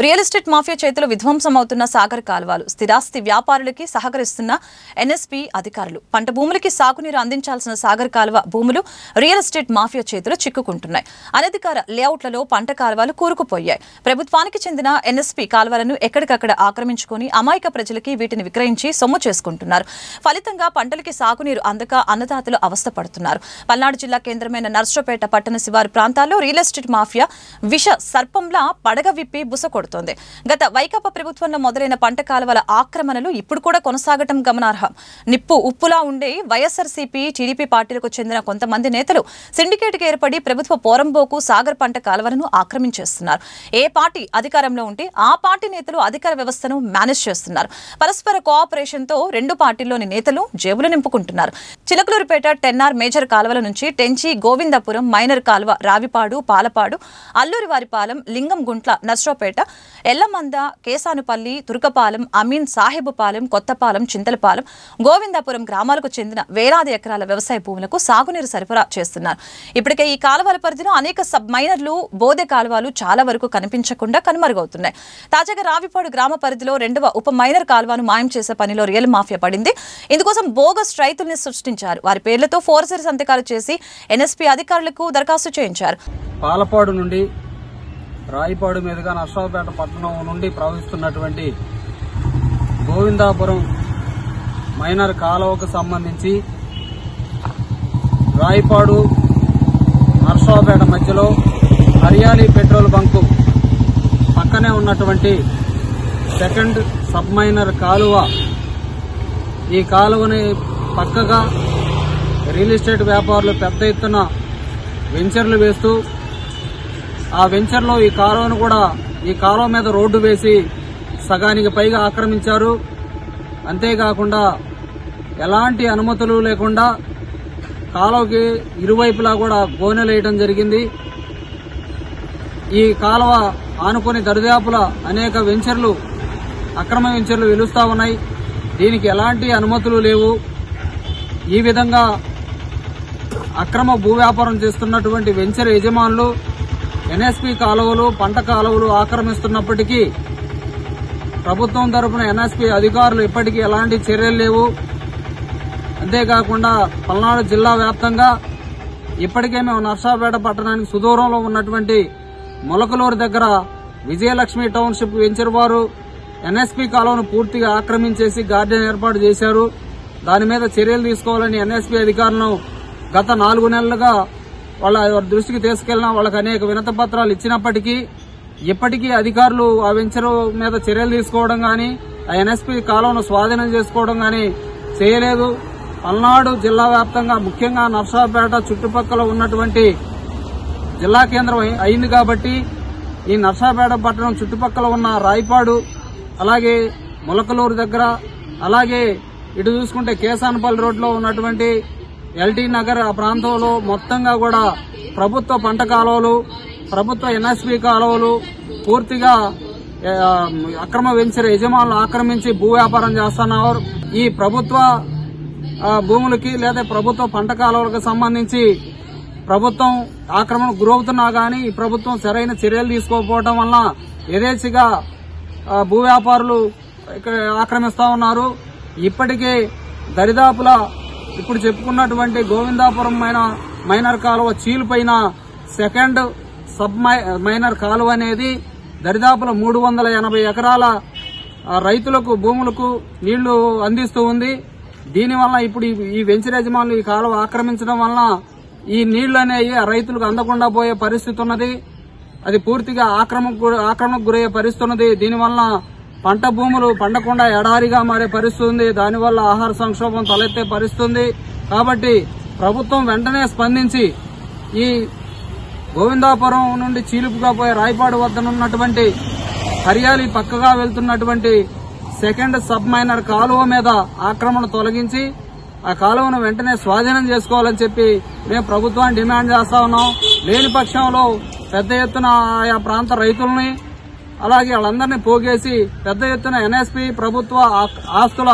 Real estate mafia చేతులు విధ్వంసమవుతున్న సాగర్ కాలువలు, స్థిరాస్తి వ్యాపారులకి సహకరిస్తున్న ఎన్ఎస్పీ అధికారులు, పంట భూములకి సాగునీరు అందించాల్సిన సాగర్ కాలువ భూములు రియల్ ఎస్టేట్ మాఫియా చేతులు చిక్కుకుంటున్నాయి. అనధికార లేఅవుట్లలో పంట కాలువలు కూరుకుపోయాయి. ప్రభుత్వానికి చెందిన ఎన్ఎస్పీ కాలువలను ఎక్కడికక్కడ ఆక్రమించుకొని అమాయక ప్రజలకి వీటిని విక్రయించి సొమ్ము చేసుకుంటున్నారు. ఫలితంగా పంటలకి సాగునీరు అందక అన్నదాతలు అవస్థపడుతున్నారు. పల్నాడు జిల్లా కేంద్రమైన నర్సరావుపేట పట్టణ శివారు ప్రాంతాల్లో రియల్ ఎస్టేట్ మాఫియా విష సర్పంలా పడగ విప్పి బుసకొడుతోంది. గత వైకాపా ప్రభుత్వంలో మొదలైన పంట కాలువల ఆక్రమణలు ఇప్పుడు కూడా కొనసాగటం గమనార్హం. నిప్పు ఉప్పులా ఉండే వైఎస్ఆర్సీపీ, టీడీపీ పార్టీలకు చెందిన కొంతమంది నేతలు సిండికేట్గా ఏర్పడి ప్రభుత్వ పోరంబోకు సాగర్ పంట కాలువలను ఆక్రమించేస్తున్నారు. ఏ పార్టీ అధికారంలో ఉంటే ఆ పార్టీ నేతలు అధికార వ్యవస్థను మేనేజ్ చేస్తున్నారు. పరస్పర కోఆపరేషన్తో రెండు పార్టీల్లోని నేతలు జేబులు నింపుకుంటున్నారు. చిలకలూరుపేట టెన్నార్ మేజర్ కాలువల నుంచి టెంచి, గోవిందపురం మైనర్ కాలువ, రావిపాడు, పాలపాడు, అల్లూరివారిపాలెం, లింగంగుంట్ల, నర్సరావుపేట, ఎల్లమంద, కేసానుపల్లి, తుర్కపాలెం, అమీన్ సాహెబుపాలెం, కొత్తపాలెం, చింతలపాలెం, గోవిందపురం గ్రామాలకు చెందిన వేలాది ఎకరాల వ్యవసాయ భూములకు సాగునీరు సరఫరా చేస్తున్నారు. ఇప్పటికే ఈ కాలువల పరిధిలో అనేక సబ్ మైనర్లు, బోదె కాలువలు చాలా వరకు కనిపించకుండా కనుమరుగవుతున్నాయి. తాజాగా రావిపాడు గ్రామ పరిధిలో 2వ ఉప మైనర్ కాలువను మాయం చేసే పనిలో రియల్ మాఫియా పడింది. ఇందుకోసం బోగస్ రైతుల్ని సృష్టించారు. వారి పేర్లతో ఫోర్జరీ సంతకాలు చేసి ఎన్ఎస్పీ అధికారులకు దరఖాస్తు చేయించారు. పాలపాడు నుండి రాయిపాడు మీదుగా నర్సరావుపేట పట్టణం నుండి ప్రవహిస్తున్నటువంటి గోవిందాపురం మైనర్ కాలువకు సంబంధించి రాయిపాడు, నర్సరావుపేట మధ్యలో హరియాలి పెట్రోల్ బంకు పక్కనే ఉన్నటువంటి సెకండ్ సబ్ మైనర్ కాలువ. ఈ కాలువని పక్కగా రియల్ ఎస్టేట్ వ్యాపారులు పెద్ద ఎత్తున వెంచర్లు వేస్తూ ఆ వెంచర్లో ఈ కాలువను కూడా ఈ కాలువ మీద రోడ్డు వేసి సగానికి పైగా ఆక్రమించారు. అంతేకాకుండా ఎలాంటి అనుమతులు లేకుండా కాలువకి ఇరువైపులా కూడా గోనెలు వేయడం జరిగింది. ఈ కాలువ ఆనుకొని దరిదాపుల అనేక వెంచర్లు, అక్రమ వెంచర్లు వెలుస్తా ఉన్నాయి. దీనికి ఎలాంటి అనుమతులు లేవు. ఈ విధంగా అక్రమ భూ వ్యాపారం చేస్తున్నటువంటి వెంచర్ యజమానులు ఎన్ఎస్పీ కాలువలు, పంట కాలువలు ఆక్రమిస్తున్నప్పటికీ ప్రభుత్వం తరఫున ఎన్ఎస్పీ అధికారులు ఇప్పటికీ ఎలాంటి చర్యలు లేవు. అంతేకాకుండా పల్నాడు జిల్లా వ్యాప్తంగా ఇప్పటికే మేము నర్సరావుపేట పట్టణానికి సుదూరంలో ఉన్నటువంటి మొలకలూరు దగ్గర విజయలక్ష్మి టౌన్షిప్ వెంచర్ వారు ఎన్ఎస్పీ కాలువను పూర్తిగా ఆక్రమించేసి గార్డెన్ ఏర్పాటు చేశారు. దాని మీద చర్యలు తీసుకోవాలని ఎన్ఎస్పీ అధికారులను గత 4 నెలలుగా వాళ్ళ దృష్టికి తీసుకెళ్లినా వాళ్ళకి అనేక వినతి పత్రాలు ఇచ్చినప్పటికీ ఇప్పటికీ అధికారులు ఆ వెంచర్ మీద చర్యలు తీసుకోవడం గాని, ఆ ఎన్ఎస్పీ కాలువను స్వాధీనం చేసుకోవడం గాని చేయలేదు. పల్నాడు జిల్లా వ్యాప్తంగా ముఖ్యంగా నర్సరావుపేట చుట్టుపక్కల ఉన్నటువంటి జిల్లా కేంద్రం అయింది కాబట్టి ఈ నర్సరావుపేట పట్టణం చుట్టుపక్కల ఉన్న రాయిపాడు, అలాగే మొలకలూరు దగ్గర, అలాగే ఇటు చూసుకుంటే కేసానపల్లి రోడ్లో ఉన్నటువంటి ఎల్టీ నగర్ ఆ ప్రాంతంలో మొత్తంగా కూడా ప్రభుత్వ పంట కాలువలు, ప్రభుత్వ ఎన్ఎస్పీ కాలువలు పూర్తిగా అక్రమ వెంచర్ యజమానులు ఆక్రమించి భూ వ్యాపారం చేస్తున్నారు. ఈ ప్రభుత్వ భూములకి లేదా ప్రభుత్వ పంట కాలువలకు సంబంధించి ప్రభుత్వం ఆక్రమణకు గురవుతున్నా గానీ ఈ ప్రభుత్వం సరైన చర్యలు తీసుకోకపోవడం వల్ల యథేచ్ఛగా భూ వ్యాపారులు ఆక్రమిస్తా ఉన్నారు. ఇప్పటికే దరిదాపుల ఇప్పుడు చెప్పుకున్నటువంటి గోవిందాపురం మైనర్ కాలువ చీలుపైన సెకండ్ సబ్ మైనర్ కాలువ అనేది దరిదాపుల 380 ఎకరాల రైతులకు భూములకు నీళ్లు అందిస్తూ ఉంది. దీనివల్ల ఇప్పుడు ఈ వెంచర్ యజమానులు ఈ కాలువ ఆక్రమించడం వలన ఈ నీళ్లు అనేవి రైతులకు అందకుండా పోయే పరిస్థితి ఉన్నది. అది పూర్తిగా ఆక్రమణకు గురయ్యే పరిస్థితి ఉన్నది. దీనివల్ల పంట భూములు పండకుండా ఎడారిగా మారే పరిస్థితి ఉంది. దానివల్ల ఆహార సంక్షోభం తలెత్తే పరిస్థితి ఉంది. కాబట్టి ప్రభుత్వం వెంటనే స్పందించి ఈ గోవిందాపురం నుండి చీలుపుగా పోయే రాయిపాడు వద్దనున్నటువంటి హరియాలి పక్కగా వెళ్తున్నటువంటి సెకండ్ సబ్ మైనర్ కాలువ మీద ఆక్రమణ తొలగించి ఆ కాలువను వెంటనే స్వాధీనం చేసుకోవాలని చెప్పి మేము ప్రభుత్వాన్ని డిమాండ్ చేస్తా ఉన్నాం. లేని పక్షంలో పెద్ద ఎత్తున ఆయా ప్రాంత రైతుల్ని అలాగే వాళ్ళందరినీ పోగేసి పెద్ద ఎత్తున ఎన్ఎస్పీ ప్రభుత్వ ఆస్తుల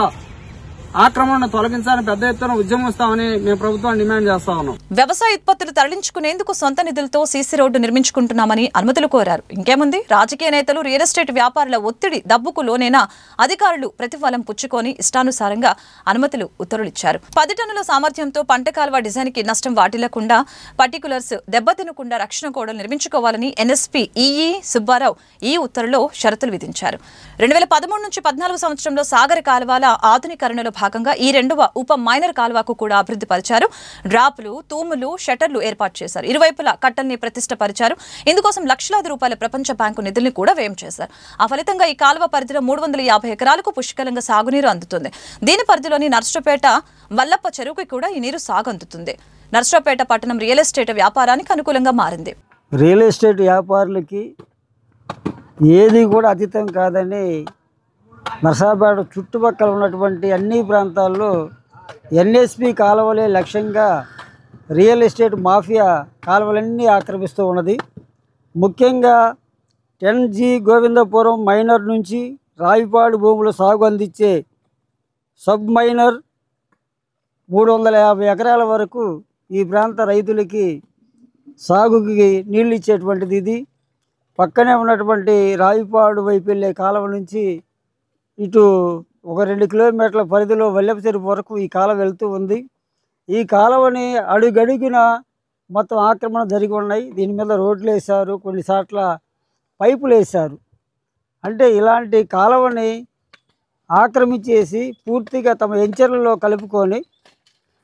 ఆక్రమణను తొలగించాలని పెద్ద ఎత్తున ఉద్యమిస్తామని మేము ప్రభుత్వాన్ని డిమాండ్ చేస్తా ఉన్నాం. వ్యవసాయ ఉత్పత్తులు తరలించుకునేందుకు సొంత నిధులతో సీసీ రోడ్డు నిర్మించుకుంటున్నామని అనుమతులు కోరారు. ఇంకేముంది, రాజకీయ నేతలు, రియల్ ఎస్టేట్ వ్యాపారుల ఒత్తిడి దబ్బుకు లోనైనా అధికారులు ప్రతిఫలం పుచ్చుకొని ఇష్టానుసారంగా అనుమతులు ఉత్తర్వులిచ్చారు. 10 టన్నుల సామర్థ్యంతో పంట కాలువ డిజైన్ కి నష్టం వాటిల్లకుండా, పర్టికులర్స్ దెబ్బతినకుండా రక్షణ కోడలు నిర్మించుకోవాలని ఎన్ఎస్పీ ఈఈ సుబ్బారావు ఈ ఉత్తర్వులో షరతులు విధించారు. 2013 నుంచి 14 సంవత్సరంలో సాగర్ కాలువల ఆధునీకరణలో భాగంగా ఈ 2వ ఉప మైనర్ కాలువకు కూడా అభివృద్ధి పరిచారు. డ్రాపులు, తూములు, షట్టర్లు ఏర్పాటు చేశారు. ఇరువైపులా కట్టల్ని ప్రతిష్టపరిచారు. ఇందుకోసం లక్షలాది రూపాయల ప్రపంచ బ్యాంకు నిధుల్ని కూడా వ్యయం చేశారు. ఆ ఫలితంగా ఈ కాలువ పరిధిలో 350 ఎకరాలకు పుష్కలంగా సాగునీరు అందుతుంది. దీని పరిధిలోని నర్సరావుపేట వల్లప్ప చెరువుకి కూడా ఈ నీరు సాగు అందుతుంది. నర్సరావుపేట పట్టణం రియల్ ఎస్టేట్ వ్యాపారానికి అనుకూలంగా మారింది. రియల్ ఎస్టేట్ వ్యాపారులకి ఏది కూడా అతీతం కాదని నర్సరావుపేట చుట్టుపక్కల ఉన్నటువంటి అన్ని ప్రాంతాల్లో ఎన్ఎస్పి కాలువలే లక్ష్యంగా రియల్ ఎస్టేట్ మాఫియా కాలువలన్నీ ఆక్రమిస్తూ ఉన్నది. ముఖ్యంగా 10G గోవిందపురం మైనర్ నుంచి రావిపాడు భూములు సాగు అందించే సబ్ మైనర్ 350 ఎకరాల వరకు ఈ ప్రాంత రైతులకి సాగుకి నీళ్ళు ఇచ్చేటువంటిది ఇది. పక్కనే ఉన్నటువంటి రావిపాడు వైపు వెళ్ళే కాలువ నుంచి ఇటు ఒక 2 కిలోమీటర్ల పరిధిలో వల్లెప చెరువు వరకు ఈ కాలువ వెళ్తూ ఉంది. ఈ కాలువని అడుగడుగున మొత్తం ఆక్రమణ జరిగి ఉన్నాయి. దీని మీద రోడ్లు వేశారు, కొన్నిసార్ల పైపులు వేశారు. అంటే ఇలాంటి కాలువని ఆక్రమించేసి పూర్తిగా తమ ఎంచర్లలో కలుపుకొని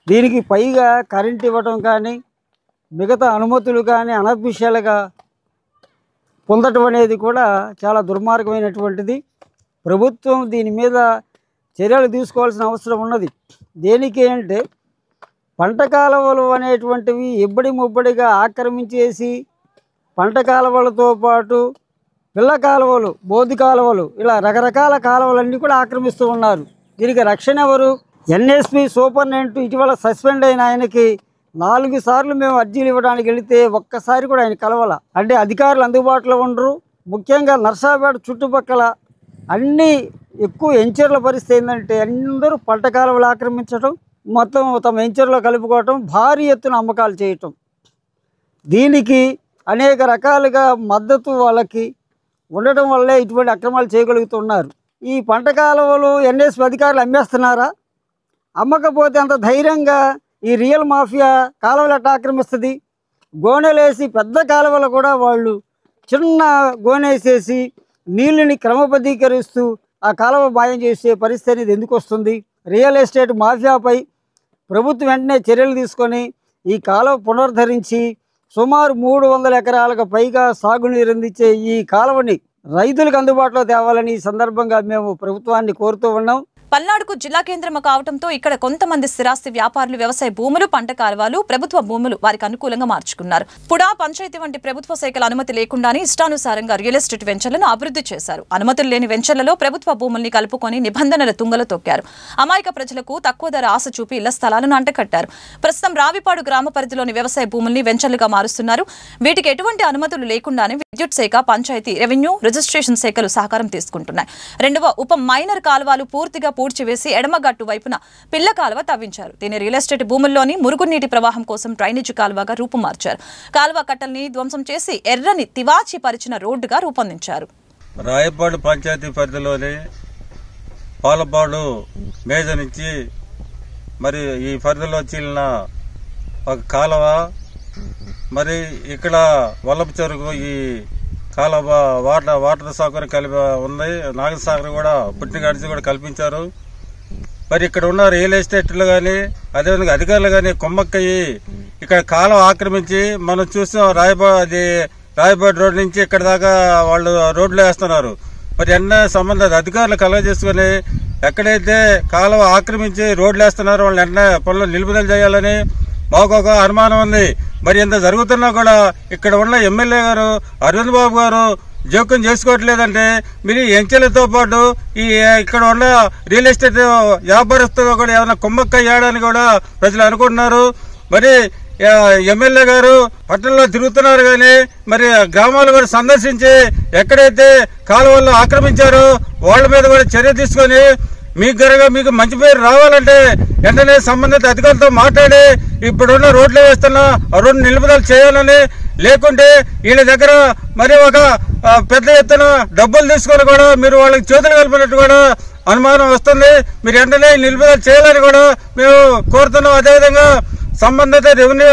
దీనికి పైగా కరెంట్ ఇవ్వడం కానీ మిగతా అనుమతులు కానీ అనఫిషియల్గా పొందటం అనేది కూడా చాలా దుర్మార్గమైనటువంటిది. ప్రభుత్వం దీని మీద చర్యలు తీసుకోవాల్సిన అవసరం ఉన్నది. దేనికి అంటే పంట కాలువలు అనేటువంటివి ఇబ్బడి ముబ్బడిగా ఆక్రమించేసి పంట కాలువలతో పాటు పిల్ల కాలువలు, బోధి కాలువలు, ఇలా రకరకాల కాలువలన్నీ కూడా ఆక్రమిస్తూ ఉన్నారు. దీనికి రక్షణ ఎవరు? ఎన్ఎస్పి సూపరింటెండెంట్ ఇటీవల సస్పెండ్ అయిన ఆయనకి 4 సార్లు మేము అర్జీలు ఇవ్వడానికి వెళితే ఒక్కసారి కూడా ఆయన కలవాల. అంటే అధికారులు అందుబాటులో ఉండరు. ముఖ్యంగా నర్సరావుపేట చుట్టుపక్కల అన్నీ ఎక్కువ ఎంచర్ల పరిస్థితి ఏంటంటే అందరూ పంట కాలువలు ఆక్రమించడం, మొత్తం తమ ఎంచర్లో కలుపుకోవటం, భారీ ఎత్తున అమ్మకాలు చేయటం. దీనికి అనేక రకాలుగా మద్దతు వాళ్ళకి ఉండటం వల్లే ఇటువంటి అక్రమాలు చేయగలుగుతున్నారు. ఈ పంట కాలువలు ఎన్ఎస్పి అధికారులు అమ్మేస్తున్నారా? అమ్మకపోతే అంత ధైర్యంగా ఈ రియల్ మాఫియా కాలువలు ఎట్లా ఆక్రమిస్తుంది? గోనెలేసి పెద్ద కాలువలు కూడా వాళ్ళు చిన్న గోనెసేసి నీళ్ళని క్రమబద్ధీకరిస్తూ ఆ కాలువ మాయం చేసే పరిస్థితి అనేది ఎందుకు వస్తుంది? రియల్ ఎస్టేట్ మాఫియాపై ప్రభుత్వం వెంటనే చర్యలు తీసుకొని ఈ కాలువ పునరుద్ధరించి సుమారు 300 ఎకరాలకు పైగా సాగునీరు అందించే ఈ కాలువని రైతులకు అందుబాటులో తేవాలని ఈ సందర్భంగా మేము ప్రభుత్వాన్ని కోరుతూ ఉన్నాం. పల్నాడుకు జిల్లా కేంద్రం కావడంతో ఇక్కడ కొంతమంది స్థిరాస్తి వ్యాపారులు వ్యవసాయ భూములు, పంట కాలువలు, ప్రభుత్వ భూములు వారికి అనుకూలంగా మార్చుకున్నారు. పుడా, పంచాయతీ వంటి ప్రభుత్వ శాఖల అనుమతి లేకుండానే ఇష్టానుసారంగా రియల్ ఎస్టేట్ వెంచర్లను అభివృద్ధి చేశారు. అనుమతులు లేని వెంచర్లలో ప్రభుత్వ భూముల్ని కలుపుకొని నిబంధనల తుంగలో తొక్కారు. అమాయక ప్రజలకు తక్కువ ధర ఆశ చూపి ఇళ్ల స్థలాలను అంటకట్టారు. ప్రస్తుతం రావిపాడు గ్రామ పరిధిలోని వ్యవసాయ భూముల్ని వెంచర్లుగా మారుస్తున్నారు. వీటికి ఎటువంటి అనుమతులు లేకుండానే విద్యుత్ శాఖ, పంచాయతీ, రెవెన్యూ, రిజిస్ట్రేషన్ శాఖలు సహకారం తీసుకుంటున్నాయి. 2వ ఉప మైనర్ కాలువలు పూర్తిగా పూడ్చివేసి ఎడమగట్టు వైపున పిల్ల కాలువ తవ్వించారు. దీని రియల్ ఎస్టేట్ భూముల్లోని మురుగునీటి ప్రవాహం కోసం డ్రైనేజీ కాలువగా రూపుమార్చారు. కాలువ కట్టల్ని ధ్వంసం చేసి ఎర్రని తివాచి పరిచిన రోడ్డుగా రూపొందించారు. రాయపాడు పంచాయతీ పరిధిలోని పాలపాడు మేజ నుంచి మరి ఈ పరిధిలో చీలిన ఒక కాలువ, మరి ఇక్కడ వల్లభ చెరువు ఈ కాలువ వాటర్ సౌకర్యం కలిపి ఉంది. నాగసాగర్ కూడా పుట్టినగడిచి కూడా కల్పించారు. మరి ఇక్కడ ఉన్న రియల్ ఎస్టేట్లు కానీ అదేవిధంగా అధికారులు కానీ కొమ్మక్కయ్యి ఇక్కడ కాలువ ఆక్రమించి మనం చూసాం. రాయపాడు రోడ్ నుంచి ఇక్కడ దాకా వాళ్ళు రోడ్లు వేస్తున్నారు. మరి ఎన్నో సంబంధిత అధికారులు కలగ చేసుకుని ఎక్కడైతే కాలువ ఆక్రమించి రోడ్లు వేస్తున్నారో వాళ్ళు ఎన్నో పనులు నిలుపుదల చేయాలని మాకు ఒక అనుమానం ఉంది. మరి ఇంత జరుగుతున్నా కూడా ఇక్కడ ఉన్న ఎమ్మెల్యే గారు అరవింద్ బాబు గారు జోక్యం చేసుకోవట్లేదంటే మీరు ఎంచెలతో పాటు ఈ ఇక్కడ ఉన్న రియల్ ఎస్టేట్ వ్యాపారస్తులు కూడా ఏమైనా కుమ్మక్క వేయడానికి కూడా ప్రజలు అనుకుంటున్నారు. మరి ఎమ్మెల్యే గారు పట్టణంలో తిరుగుతున్నారు కానీ మరి గ్రామాలు కూడా సందర్శించి ఎక్కడైతే కాలువల్లో ఆక్రమించారో వాళ్ళ మీద కూడా చర్య తీసుకొని మీకు మంచి పేరు రావాలంటే వెంటనే సంబంధిత అధికారులతో మాట్లాడి ఇప్పుడున్న రోడ్లు వేస్తున్న ఆ రోడ్డు నిలుపుదల చేయాలని, లేకుంటే వీళ్ళ దగ్గర మరి ఒక పెద్ద ఎత్తున డబ్బులు తీసుకొని కూడా మీరు వాళ్ళకి చేతులు కలిపినట్టు కూడా అనుమానం వస్తుంది. మీరు వెంటనే నిలుపుదల చేయాలని కూడా మేము కోరుతున్నాం. అదేవిధంగా సంబంధిత రెవెన్యూ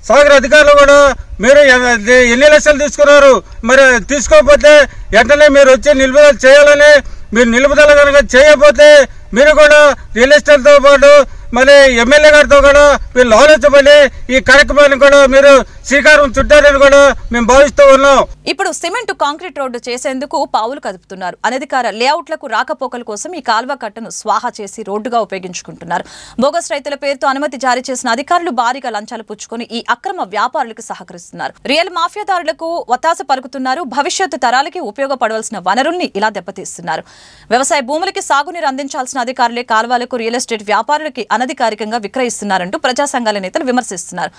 సాగర్ అధికారులు కూడా మీరు ఎన్ని లక్షలు తీసుకున్నారు, మరి తీసుకోకపోతే వెంటనే మీరు వచ్చి నిలుపుదల చేయాలని, మీరు నిలుపుదల కనుక చేయకపోతే మీరు కూడా రియల్ ఎస్టేట్తో పాటు మరి ఎమ్మెల్యే గారితో కూడా వీళ్ళు ఆలోచపడి ఈ కార్యక్రమాన్ని కూడా మీరు శ్రీకారం చుట్టారని కూడా మేము భావిస్తూ ఉన్నాం. ఇప్పుడు సిమెంట్ కాంక్రీట్ రోడ్డు చేసేందుకు పావులు కదుపుతున్నారు. అనధికార లేఅవుట్లకు రాకపోకల కోసం ఈ కాల్వ కట్టను స్వాహా చేసి రోడ్డుగా ఉపయోగించుకుంటున్నారు. బోగస్ రైతుల పేరుతో అనుమతి జారీ చేసిన అధికారులు భారీగా లంచాలు పుచ్చుకొని ఈ అక్రమ వ్యాపారులకు సహకరిస్తున్నారు. రియల్ మాఫియాదారులకు వతాస పలుకుతున్నారు. భవిష్యత్తు తరాలకి ఉపయోగపడవలసిన వనరుల్ని ఇలా దెబ్బతీస్తున్నారు. వ్యవసాయ భూములకి సాగునీరు అందించాల్సిన అధికారులే కాల్వలకు రియల్ ఎస్టేట్ వ్యాపారులకి అనధికారికంగా విక్రయిస్తున్నారంటూ ప్రజా సంఘాల నేతలు విమర్శిస్తున్నారు.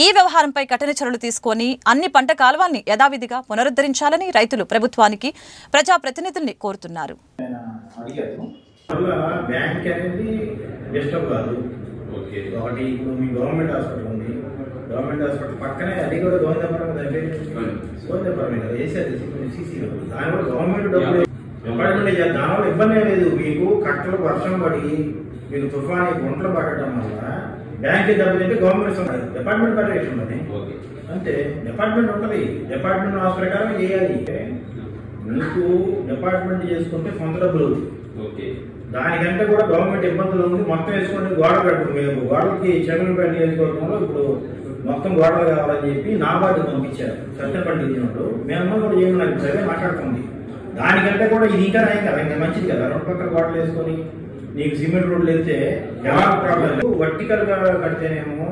ఈ వ్యవహారంపై కఠిన చర్యలు తీసుకొని అన్ని పంట కాల్వల్ని యథావిధిగా పునరుద్ధరించాలని రైతులు ప్రభుత్వానికి ప్రజాప్రతినిధుల్ని కోరుతున్నారు. గవర్నమెంట్ హాస్పిటల్ పక్కనే అది కూడా గోవిందపురం గోవిందపురం వేసేది దాని కూడా గవర్నమెంట్ డబ్బులు దానివల్ల ఇబ్బంది లేదు. మీకు కట్టలు వర్షం పడి మీకు తుఫాను గుంటలు పడటం వల్ల బ్యాంక్ డబ్బులు అంటే గవర్నమెంట్ డిపార్ట్మెంట్ పర్యవేక్షణ ఉన్నది అంతే. డిపార్ట్మెంట్ ఉంటుంది, డిపార్ట్మెంట్ ఆ ప్రకారం చేయాలి. మీకు డిపార్ట్మెంట్ చేసుకుంటే కొంత డబ్బులు అవుతుంది, దానికంటే కూడా గవర్నమెంట్ ఇబ్బందులు ఉంది. మొత్తం వేసుకొని గోడ కట్టుకుని మేము గోడలకి చెరువులపేట నియోజకవర్గంలో ఇప్పుడు మొత్తం గోడలు కావాలని చెప్పి నాబార్డు పంపించారు. సత్యపల్లి ఇచ్చినప్పుడు మేము కూడా ఏమన్నా సరే మాట్లాడుతుంది. దానికంటే కూడా ఇది ఇంకా రాయి కదా, ఇంకా మంచిది కదా. రెండు పక్కల గోడలు వేసుకొని నీకు సిమెంట్ రోడ్లు వెళ్తే ఎలా ప్రాబ్లం. వర్టికల్ గా కడితేనేమో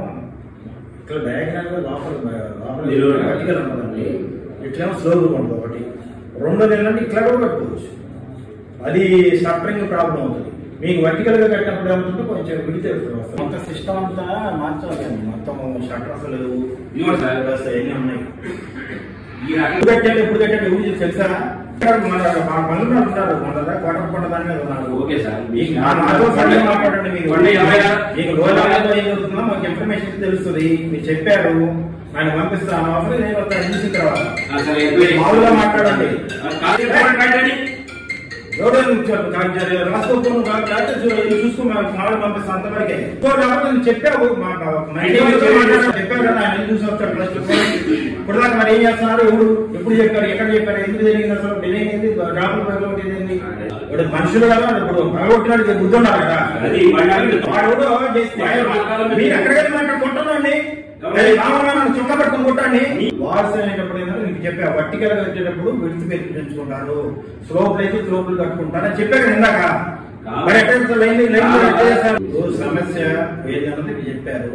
ఇట్లా డయాగ్రామ్ గా లోపల వర్టికల్ ఉంటుందండి, ఇట్లేమో స్లోగా ఉంటుంది. ఒకటి రెండో నెలలంటే ఇట్లా కూడా కట్టుకోవచ్చు, అది సఫరింగ్ ప్రాబ్లం అవుతుంది. మీకు వర్టికల్ గా కట్టినప్పుడు ఏమవుతుందో కొంచెం విడితే మొత్తం సిస్టమ్ అంతా మార్చాలి. మొత్తం షట్టర్స్ లేవు, అవన్నీ ఉన్నాయి. ఎప్పుడు కట్టాలి ఎవరు తెలుసా? మన పనులు ఉంటారు, మన దగ్గర కోటపండ దాని మీద ఉన్నారు. మాట్లాడండి, మీకు రోజుల్లో ఏం జరుగుతుందో మాకు ఇన్ఫర్మేషన్ తెలుస్తుంది. మీరు చెప్పారు, ఆయన పంపిస్తాను అవసరం నేను చూసిన తర్వాత మామూలుగా మాట్లాడండి. రాసుకో చూసుకున్నాను, మామూలు పంపిస్తాను అంతవరకే. చెప్పావు చెప్పావు కదా, ఆయన చూసి వస్తాడు. ప్లస్ ఇప్పుడు దాకా మరి ఏం చేస్తున్నారు, ఎప్పుడు చెప్పారు, ఎక్కడ చెప్పారు, ఎందుకు జరిగింది, అసలు డిలే అయింది, డాక్టర్ ప్రజలు ఇప్పుడు మనుషులు కదా, ఇప్పుడు పగలగొట్టినాడు బుద్ధి ఉన్నారు కదా. మీరు ఎక్కడికైనా అక్కడ కొట్టండి, చుక్క పట్టుకుని కొట్టండి. వార్స్ అనేటప్పుడు ఏంటంటే మీకు చెప్పా, వర్టికల్ గా వచ్చేటప్పుడు విడుతు పెంచుకుంటారు, స్లోప్ అయితే స్లోపులు కట్టుకుంటారు అని చెప్పారు ఇందాక. మరి ఎక్కడ లైన్ సమస్య ఏదైనా చెప్పారు,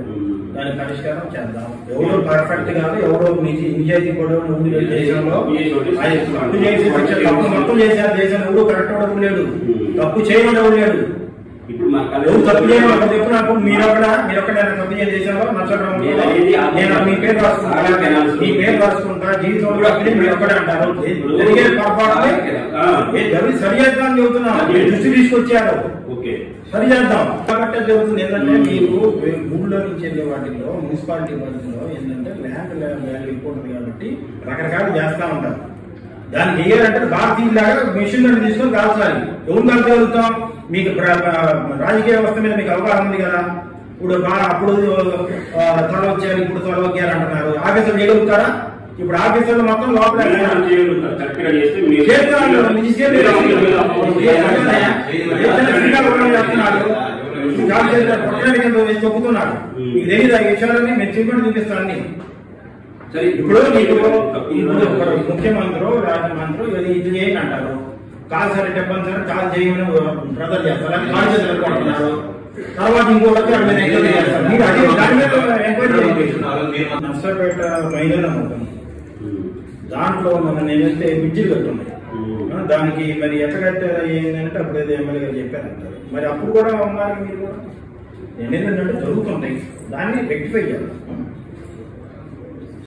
దాని పరిష్కారం చేద్దాం. ఎవరో పర్ఫెక్ట్ కాదు, ఎవరో నిజాయితీ కూడా దేశంలో తప్పు చేసి తప్పు మొత్తం చేశారు. దేశంలో ఎవరు కరెక్ట్ అవడం లేదు, తప్పు చేయడం ఎవరు లేడు. ఎవరు తప్పు చేయడం చెప్పినప్పుడు మీరొక్కడ తప్పు చేసే దేశంలో నచ్చడం నేను మీ పేరు రాసుకుంటా, మీ పేరు రాసుకుంటా, జీవితంలో మీరు ఒక్కడే అంటారు. జరిగే పొరపాటు సరి చేద్దామని చెబుతున్నా, దృష్టి తీసుకొచ్చారు, సరి చేద్దాం. కాబట్టి జరుగుతుంది ఏంటంటే మీకు ఊళ్ళో నుంచి వెళ్ళే వాటిల్లో మున్సిపాలిటీ వాటిల్లో ఏంటంటే ల్యాండ్ వాల్యూ ఎక్కువ ఉంటుంది కాబట్టి రకరకాలు చేస్తా ఉంటారు. దానికి వేయాలంటే భారతీయులాగా మిషన్ తీసుకొని కాల్చాలి. ఎవరు కాల్చగలుగుతాం? మీకు రాజకీయ వ్యవస్థ మీద మీకు అవగాహన ఉంది కదా. ఇప్పుడు అప్పుడు తొలవచ్చారు, ఇప్పుడు తొలవచ్చారు అంటున్నారు. ఆఫీసర్లు చేయగలుగుతారా? ఇప్పుడు ఆఫీసర్లు మొత్తం లోపల చెబుతున్నాడు. మీకు తెలియదు ఆ విషయాలన్నీ మేము చెప్పి చూపిస్తానని. ఇప్పుడు ముఖ్యమంత్రి రాజమంత్రి ఇది చేయండి అంటారు, కాల్ సరే చెప్పండి సార్, కాల్ చేయమని ప్రజలు చేస్తారు, కాల్ చేస్తున్నారు. తర్వాత ఇంకోటి ఎంక్వైరీ చేస్తారు. మీరు అదే దాని మీద ఎంక్వైరీ నర్సపేట మైదానం ఉంటుంది, దాంట్లో నేను వెళ్తే బ్రిడ్జిలు కట్టున్నాయి. దానికి మరి ఎట్లా కట్టారు ఏంటంటే అప్పుడు ఏదో ఎమ్మెల్యే గారు చెప్పారంటారు. మరి అప్పుడు కూడా ఉన్నారు మీరు కూడా. ఏంటంటే జరుగుతుంటాయి, దాన్ని రెక్టిఫై చేయాలి.